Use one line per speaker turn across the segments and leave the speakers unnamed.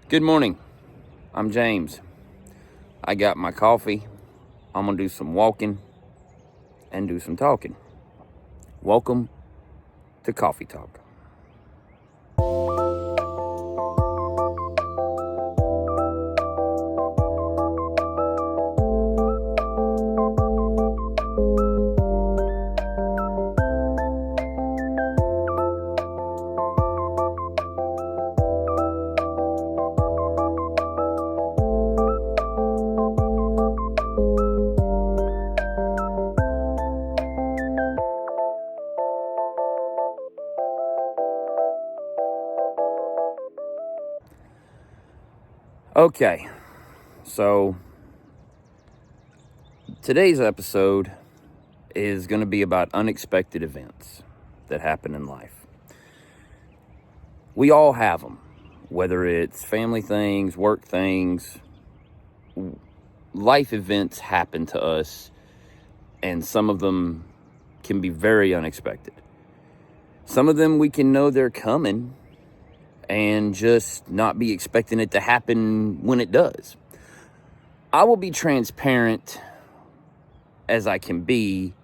Good morning. I'm James. I got my coffee. I'm going to do some walking and do some talking. Welcome to Coffee Talk. Okay, so today's episode is going to be about unexpected events that happen in life. We all have them, whether it's family things, work things, life events happen to us, and some of them can be very unexpected. Some of them we can know they're coming and just not be expecting it to happen when it does. I will be transparent as I can be,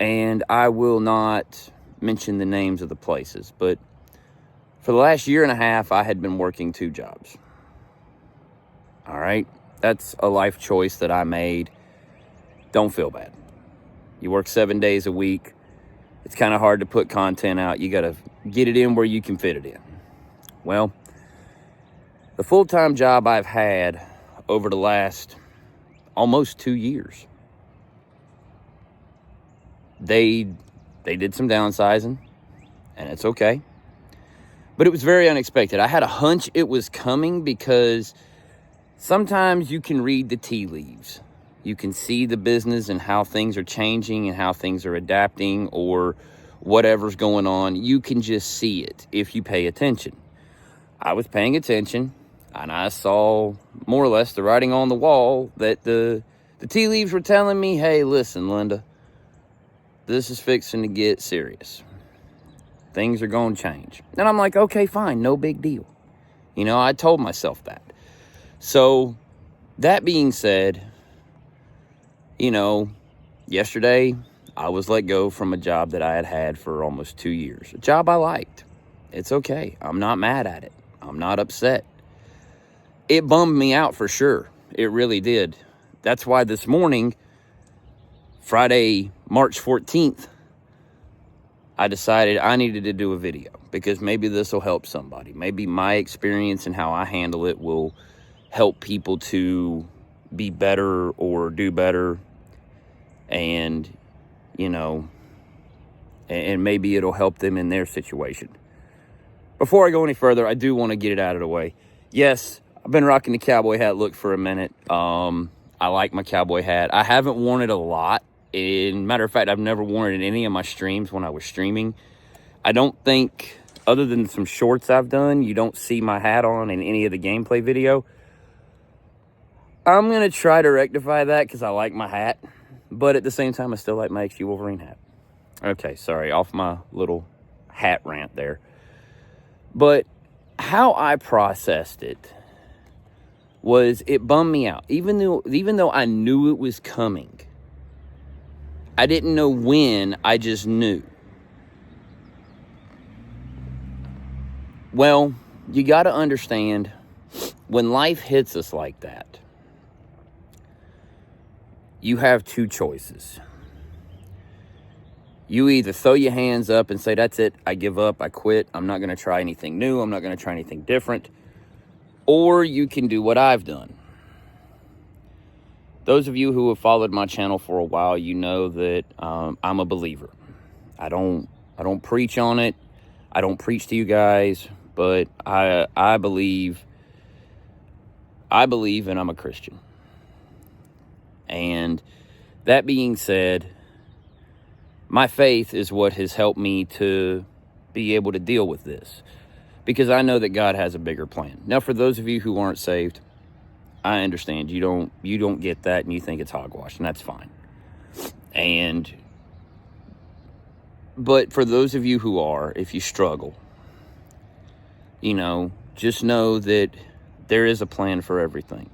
and I will not mention the names of the places, but for the last year and a half, I had been working 2 jobs. All right? That's a life choice that I made. Don't feel bad. You work 7 days a week. It's kind of hard to put content out. You got to get it in where you can fit it in. Well, the full-time job I've had over the last almost 2 years, they did some downsizing, and it's okay. But it was very unexpected. I had a hunch it was coming because sometimes you can read the tea leaves. You can see the business and how things are changing and how things are adapting or whatever's going on. You can just see it if you pay attention. I was paying attention, and I saw more or less the writing on the wall that the tea leaves were telling me, hey, listen, Linda, this is fixing to get serious. Things are going to change. And I'm like, okay, fine, no big deal. You know, I told myself that. So, that being said, you know, yesterday I was let go from a job that I had had for almost 2 years. A job I liked. It's okay. I'm not mad at it. I'm not upset. It bummed me out for sure. It really did. That's why this morning, Friday, March 14th, I decided I needed to do a video because maybe this will help somebody. Maybe my experience and how I handle it will help people to be better or do better. And, you know, and maybe it'll help them in their situation. Before I go any further, I do want to get it out of the way. Yes, I've been rocking the cowboy hat look for a minute. I like my cowboy hat. I haven't worn it a lot. Matter of fact, I've never worn it in any of my streams when I was streaming. I don't think, other than some shorts I've done, you don't see my hat on in any of the gameplay video. I'm going to try to rectify that because I like my hat. But at the same time, I still like my XU Wolverine hat. Okay, sorry, off my little hat rant there. But how I processed it was it bummed me out. Even though I knew it was coming, I didn't know when, I just knew. Well, you got to understand, when life hits us like that, you have 2 choices. You either throw your hands up and say, that's it, I give up, I quit, I'm not going to try anything new, I'm not going to try anything different. Or you can do what I've done. Those of you who have followed my channel for a while, you know that I'm a believer. I don't preach on it. I don't preach to you guys, but I believe and I'm a Christian. And that being said, my faith is what has helped me to be able to deal with this, because I know that God has a bigger plan. Now, for those of you who aren't saved, I understand you don't get that and you think it's hogwash, and that's fine. But for those of you who are, if you struggle, just know that There is a plan for everything.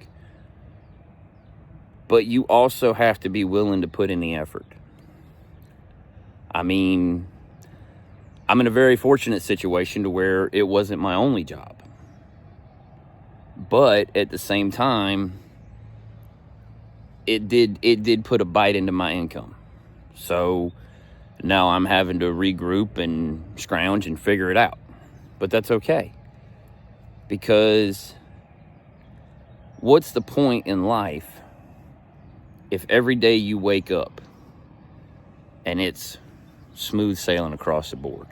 But you also have to be willing to put in the effort. I mean, I'm in a very fortunate situation to where it wasn't my only job. But at the same time, it did put a bite into my income. So now I'm having to regroup and scrounge and figure it out. But that's okay. Because what's the point in life if every day you wake up and it's smooth sailing across the board?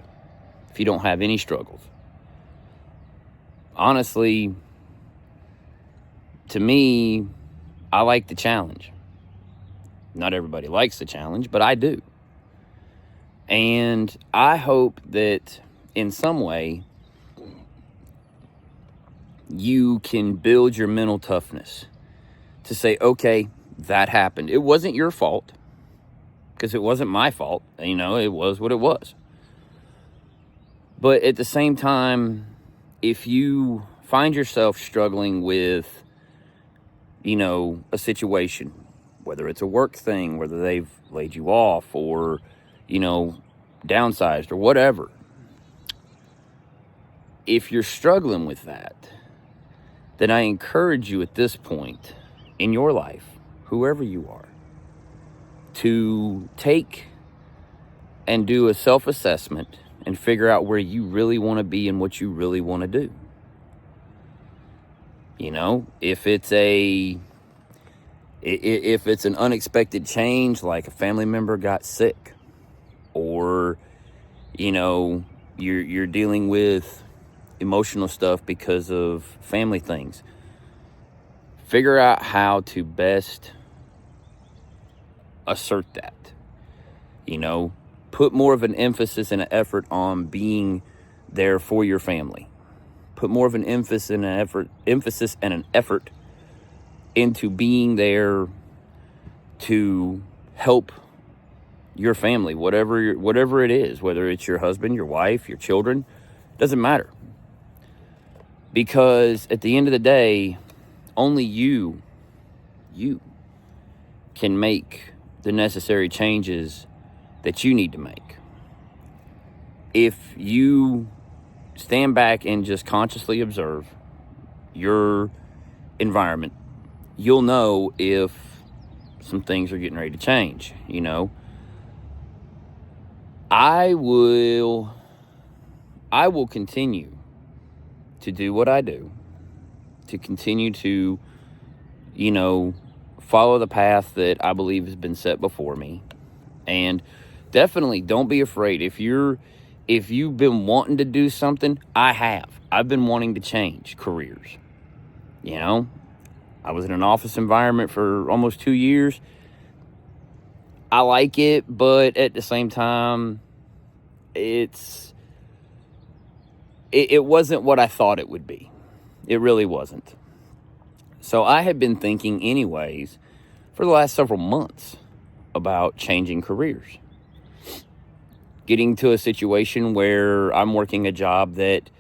If you don't have any struggles? Honestly, to me, I like the challenge. Not everybody likes the challenge, but I do. And I hope that in some way you can build your mental toughness to say, okay, that happened. It wasn't your fault, because it wasn't my fault. You know, it was what it was. But at the same time, if you find yourself struggling with, you know, a situation, whether it's a work thing, whether they've laid you off or, you know, downsized or whatever, if you're struggling with that, then I encourage you at this point in your life, whoever you are, to take and do a self-assessment and figure out where you really want to be and what you really want to do. You know, if it's an unexpected change, like a family member got sick, or, you know, you're dealing with emotional stuff because of family things, figure out how to best assert that. You know, put more of an emphasis and an effort on being there for your family. Put more of an emphasis and an effort into being there to help your family, whatever it is, whether it's your husband, your wife, your children, doesn't matter. Because at the end of the day, only you can make the necessary changes that you need to make. If you stand back and just consciously observe your environment, you'll know if some things are getting ready to change. You know, I will continue to do what I do, to continue to, you know, follow the path that I believe has been set before me. And definitely don't be afraid. If you've been wanting to do something, I've been wanting to change careers. You know, I was in an office environment for almost 2 years. I like it, but at the same time, it wasn't what I thought it would be. It really wasn't. So I had been thinking anyways for the last several months about changing careers. Getting to a situation where I'm working a job that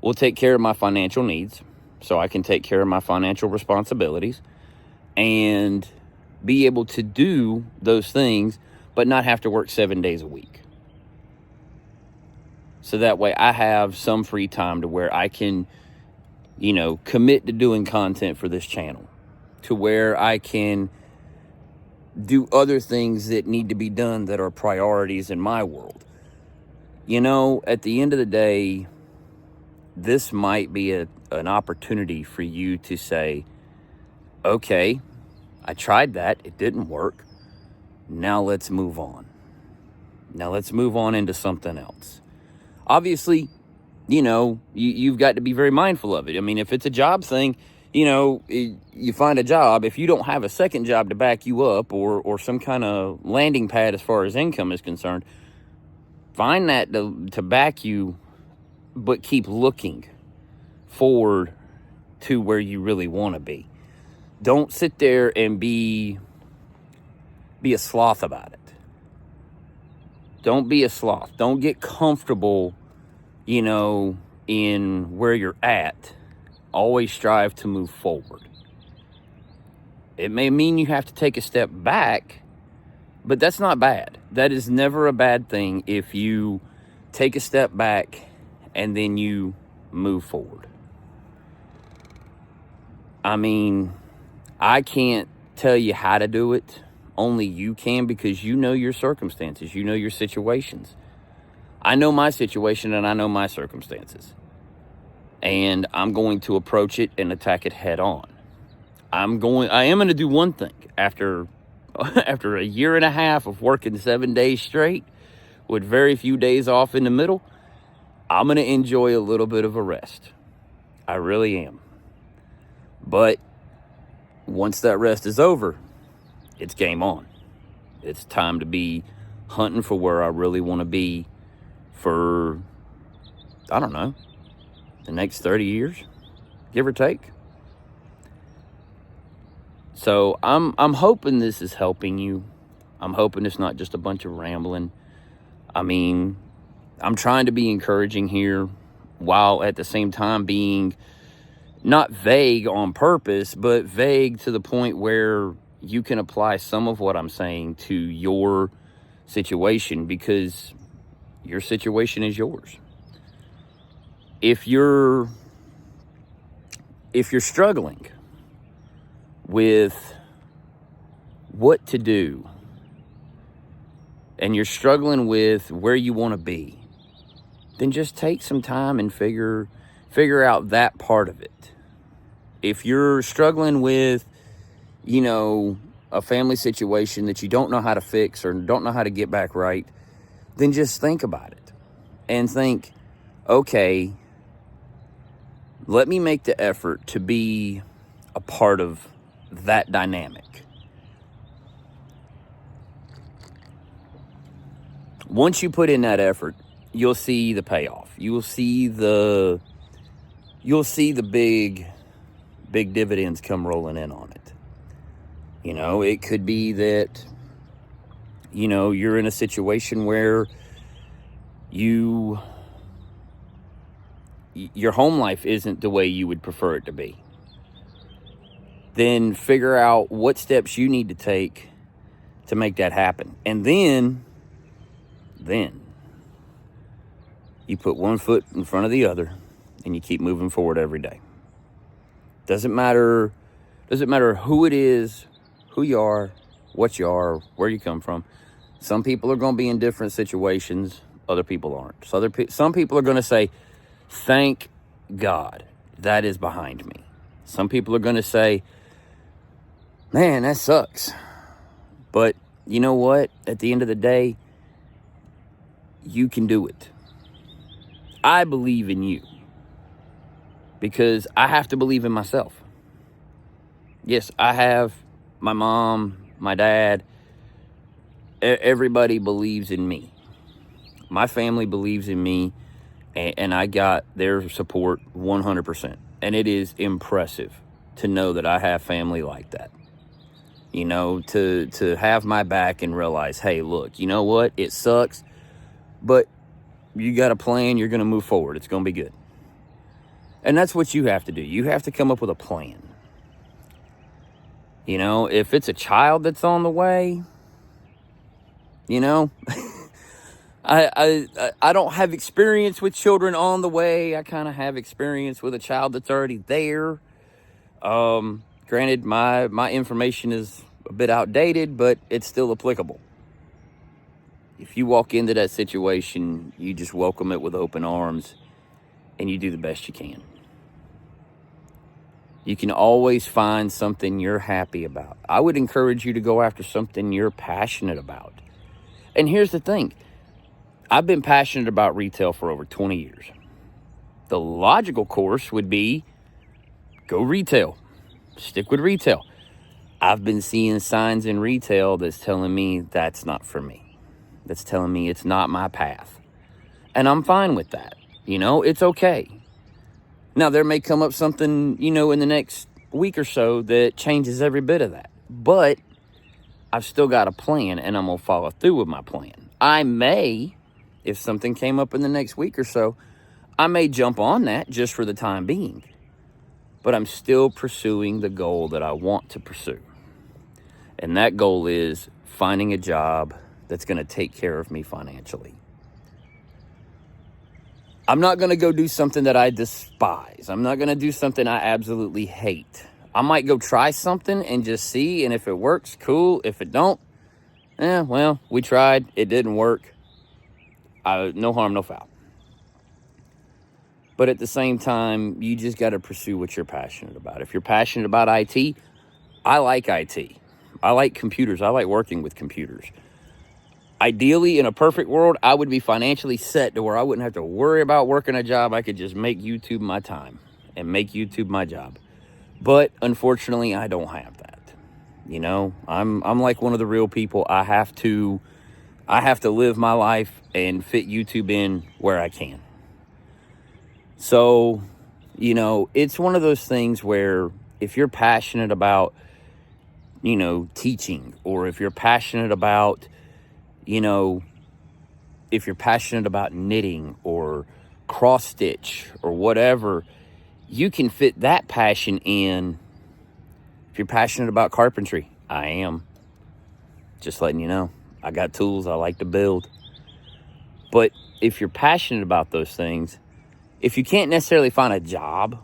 will take care of my financial needs, so I can take care of my financial responsibilities and be able to do those things, but not have to work 7 days a week. So that way I have some free time to where I can, you know, commit to doing content for this channel, to where I can do other things that need to be done that are priorities in my world. You know, at the end of the day, this might be an opportunity for you to say, okay, I tried that. It didn't work. Now let's move on. Now let's move on into something else. Obviously, you know, you've got to be very mindful of it. I mean, if it's a job thing, you know, you find a job. If you don't have a second job to back you up or some kind of landing pad as far as income is concerned, find that to back you, but keep looking forward to where you really want to be. Don't sit there and be a sloth about it. Don't be a sloth. Don't get comfortable, you know, in where you're at always strive to move forward. It may mean you have to take a step back, but that's not bad. That is never a bad thing if you take a step back and then you move forward. I mean, I can't tell you how to do it. Only you can, because you know your circumstances. You know your situations. I know my situation and I know my circumstances. And I'm going to approach it and attack it head on. I am going to do one thing. After a year and a half of working 7 days straight with very few days off in the middle, I'm going to enjoy a little bit of a rest. I really am. But once that rest is over, it's game on. It's time to be hunting for where I really want to be for, I don't know, the next 30 years, give or take. So I'm hoping this is helping you. I'm hoping it's not just a bunch of rambling. I mean, I'm trying to be encouraging here while at the same time being not vague on purpose, but vague to the point where you can apply some of what I'm saying to your situation, because your situation is yours. If you're struggling with what to do, and you're struggling with where you want to be, then just take some time and figure out that part of it. If you're struggling with, a family situation that you don't know how to fix or don't know how to get back right, then just think about it and think, okay, let me make the effort to be a part of that dynamic. Once you put in that effort, you'll see the payoff. You'll see the big dividends come rolling in on it. It could be that, you're in a situation where your home life isn't the way you would prefer it to be. Then figure out what steps you need to take to make that happen. And then you put one foot in front of the other and you keep moving forward every day. Doesn't matter who it is, who you are, what you are, where you come from. Some people are going to be in different situations. Other people aren't. So some people are going to say, thank God that is behind me. Some people are going to say, man, that sucks. But you know what? At the end of the day, you can do it. I believe in you because I have to believe in myself. Yes, I have my mom, my dad. Everybody believes in me. My family believes in me, and I got their support 100%. And it is impressive to know that I have family like that. To have my back and realize, hey, look, you know what? It sucks, but you got a plan. You're going to move forward. It's going to be good. And that's what you have to do. You have to come up with a plan. If it's a child that's on the way, I don't have experience with children on the way. I kind of have experience with a child that's already there. Granted, my information is a bit outdated, but it's still applicable. If you walk into that situation, you just welcome it with open arms and you do the best you can. You can always find something you're happy about. I would encourage you to go after something you're passionate about. And here's the thing. I've been passionate about retail for over 20 years. The logical course would be go retail. Stick with retail. I've been seeing signs in retail that's telling me that's not for me. That's telling me it's not my path. And I'm fine with that. It's okay. Now, there may come up something, in the next week or so that changes every bit of that. But I've still got a plan, and I'm going to follow through with my plan. I may, if something came up in the next week or so, I may jump on that just for the time being. but I'm still pursuing the goal that I want to pursue. And that goal is finding a job that's going to take care of me financially. I'm not going to go do something that I despise. I'm not going to do something I absolutely hate. I might go try something and just see, and if it works, cool. If it don't, well, we tried. It didn't work. No harm, no foul. But at the same time, you just got to pursue what you're passionate about. If you're passionate about IT, I like IT. I like computers. I like working with computers. Ideally, in a perfect world, I would be financially set to where I wouldn't have to worry about working a job. I could just make YouTube my time and make YouTube my job. But unfortunately, I don't have that. You know, I'm like one of the real people. I have to live my life and fit YouTube in where I can. So, you know, it's one of those things where if you're passionate about, you know, teaching, or if you're passionate about, you know, if you're passionate about knitting or cross stitch or whatever, you can fit that passion in. If you're passionate about carpentry, I am. Just letting you know. I got tools I like to build. But if you're passionate about those things, if you can't necessarily find a job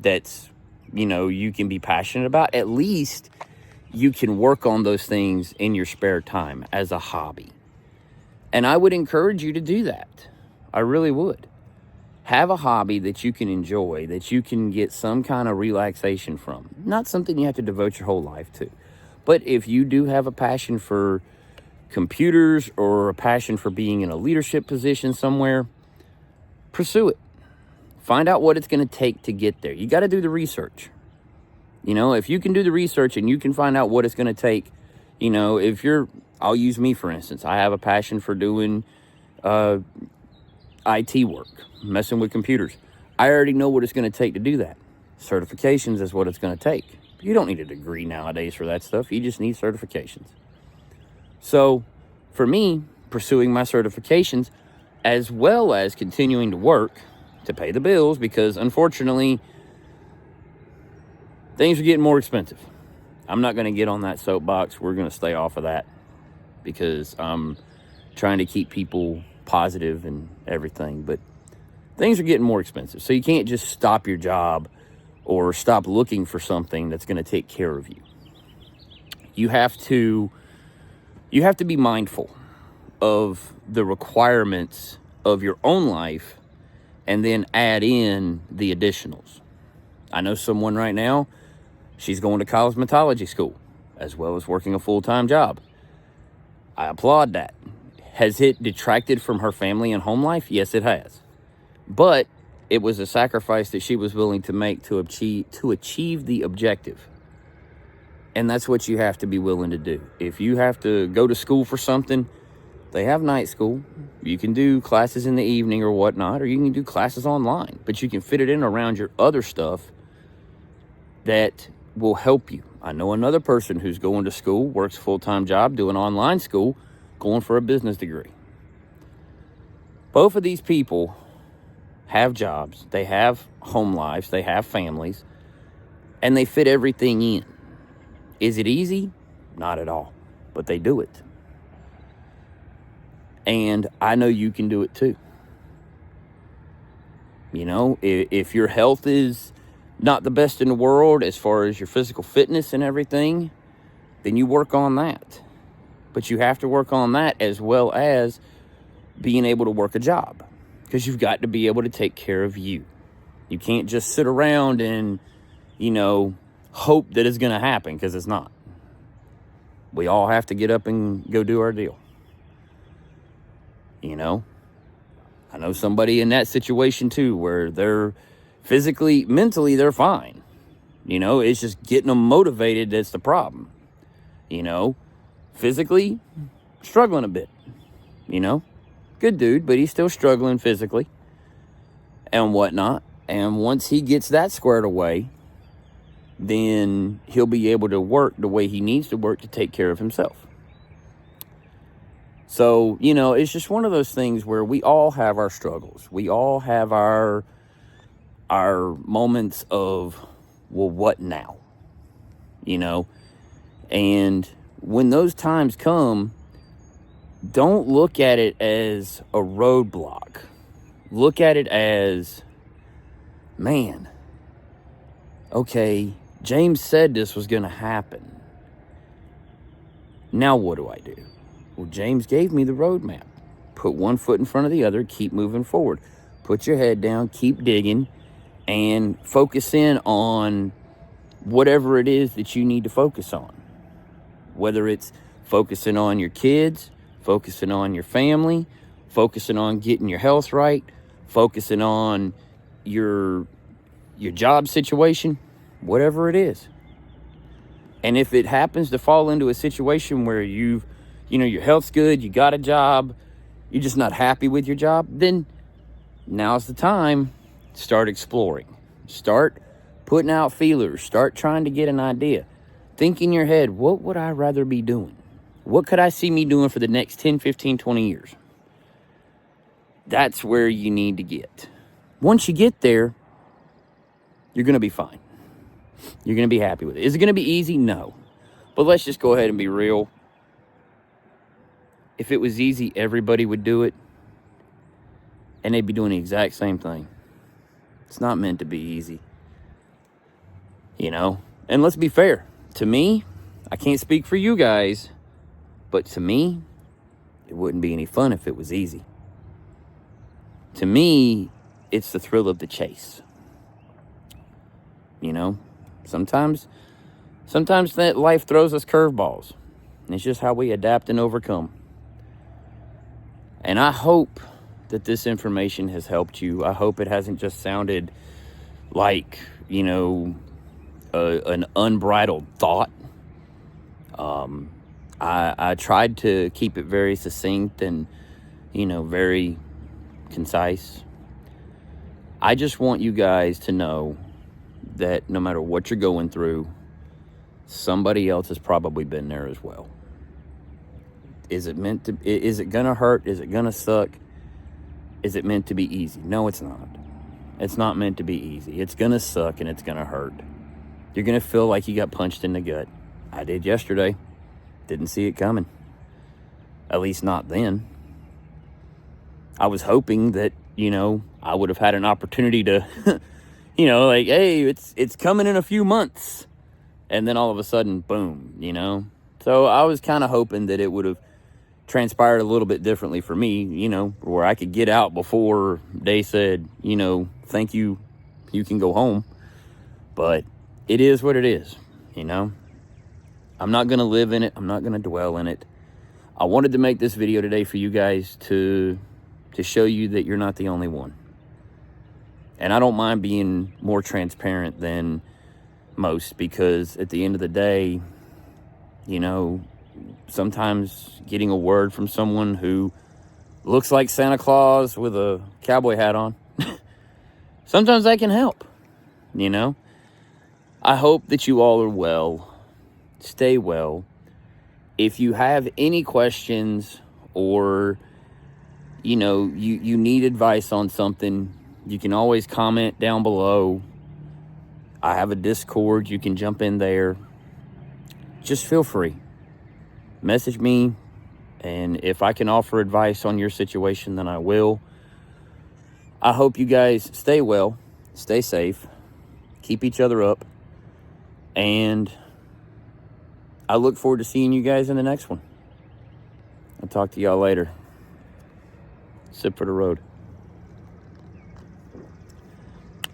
that's, you know, you can be passionate about, at least you can work on those things in your spare time as a hobby. And I would encourage you to do that. I really would. Have a hobby that you can enjoy, that you can get some kind of relaxation from. Not something you have to devote your whole life to. But if you do have a passion for computers or a passion for being in a leadership position somewhere, pursue it. Find out what it's going to take to get there. You got to do the research. You know, if you can do the research and you can find out what it's going to take, you know, I'll use me for instance. I have a passion for doing IT work, messing with computers. I already know what it's going to take to do that. Certifications is what it's going to take. You don't need a degree nowadays for that stuff. You just need certifications. So for me, pursuing my certifications as well as continuing to work to pay the bills, because unfortunately, things are getting more expensive. I'm not going to get on that soapbox. We're going to stay off of that because I'm trying to keep people positive and everything. But things are getting more expensive. So you can't just stop your job or stop looking for something that's going to take care of you. You have to be mindful of the requirements of your own life and then add in the additionals. I know someone right now, she's going to cosmetology school as well as working a full-time job. I applaud that. Has it detracted from her family and home life? Yes, it has. But it was a sacrifice that she was willing to make to achieve the objective. And that's what you have to be willing to do. If you have to go to school for something, they have night school. You can do classes in the evening or whatnot, or you can do classes online. But you can fit it in around your other stuff that will help you. I know another person who's going to school, works a full-time job, doing online school, going for a business degree. Both of these people have jobs, they have home lives, they have families, and they fit everything in. Is it easy? Not at all, but they do it. And I know you can do it too. You know, if your health is not the best in the world as far as your physical fitness and everything, then you work on that. But you have to work on that as well as being able to work a job, because you've got to be able to take care of you. You can't just sit around and, you know, hope that it's going to happen, because it's not. We all have to get up and go do our deal. You know, I know somebody in that situation too, where they're physically, mentally, they're fine. You know, it's just getting them motivated that's the problem. You know, physically, struggling a bit. You know, good dude, but he's still struggling physically and whatnot. And once he gets that squared away, then he'll be able to work the way he needs to work to take care of himself. So, you know, it's just one of those things where we all have our struggles. We all have our moments of well, what now? You know? And when those times come, don't look at it as a roadblock. Look at it as, man, okay, James said this was going to happen. Now what do I do? Well, James gave me the roadmap. Put one foot in front of the other, keep moving forward. Put your head down, keep digging, and focus in on whatever it is that you need to focus on. Whether it's focusing on your kids, focusing on your family, focusing on getting your health right, focusing on your job situation, whatever it is. And if it happens to fall into a situation where your health's good, you got a job, you're just not happy with your job, then now's the time. Start exploring. Start putting out feelers. Start trying to get an idea. Think in your head, what would I rather be doing? What could I see me doing for the next 10, 15, 20 years? That's where you need to get. Once you get there, you're going to be fine. You're going to be happy with it. Is it going to be easy? No. But let's just go ahead and be real. If it was easy, everybody would do it. And they'd be doing the exact same thing. It's not meant to be easy. You know? And let's be fair. To me, I can't speak for you guys, but to me, it wouldn't be any fun if it was easy. To me, it's the thrill of the chase. You know? Sometimes that life throws us curveballs. And it's just how we adapt and overcome. And I hope that this information has helped you. I hope it hasn't just sounded like, an unbridled thought. I tried to keep it very succinct and, very concise. I just want you guys to know that no matter what you're going through, somebody else has probably been there as well. Is it gonna hurt? Is it gonna suck? Is it meant to be easy? No, it's not. It's not meant to be easy. It's gonna suck and it's gonna hurt. You're gonna feel like you got punched in the gut. I did yesterday. Didn't see it coming. At least not then. I was hoping that, I would have had an opportunity to, hey, it's coming in a few months. And then all of a sudden, boom, So I was kind of hoping that it would have transpired a little bit differently for me, where I could get out before they said, thank you, you can go home. But it is what it is, I'm not going to live in it. I'm not going to dwell in it. I wanted to make this video today for you guys to show you that you're not the only one. And I don't mind being more transparent than most, because at the end of the day, sometimes getting a word from someone who looks like Santa Claus with a cowboy hat on, sometimes that can help, I hope that you all are well. Stay well. If you have any questions or, you need advice on something, you can always comment down below. I have a Discord. You can jump in there. Just feel free. Message me. And if I can offer advice on your situation, then I will. I hope you guys stay well. Stay safe. Keep each other up. And I look forward to seeing you guys in the next one. I'll talk to y'all later. Sip for the road.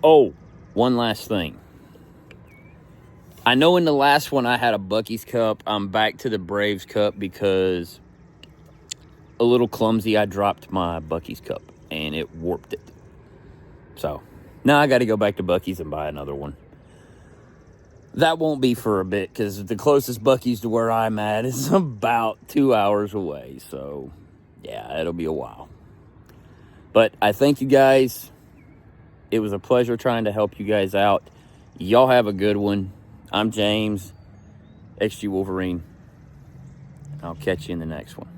Oh, one last thing. I know in the last one I had a Buc-ee's cup. I'm back to the Braves cup because a little clumsy, I dropped my Buc-ee's cup and it warped it. So now I got to go back to Buc-ee's and buy another one. That won't be for a bit because the closest Buc-ee's to where I'm at is about 2 hours away. So, yeah, it'll be a while. But I thank you guys. It was a pleasure trying to help you guys out. Y'all have a good one. I'm James, XG Wolverine. I'll catch you in the next one.